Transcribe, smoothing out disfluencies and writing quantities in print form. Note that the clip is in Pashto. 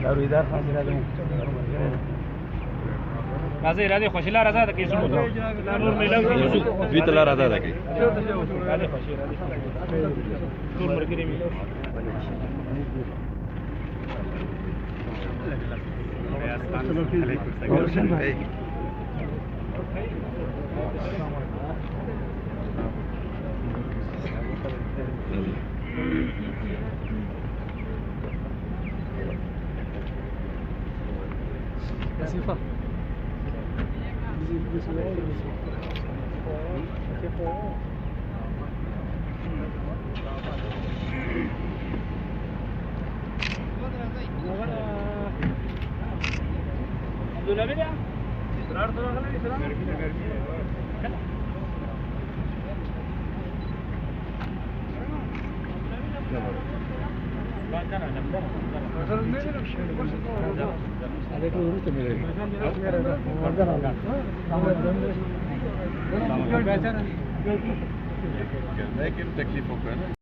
دارویدار خان راځي راځي راځي خوشاله راځه د کیسو نور میلاو دوی ته لار ادا ده کوي راځي خوشي راځي ټول مرګري مې صفة تکلیف وکړه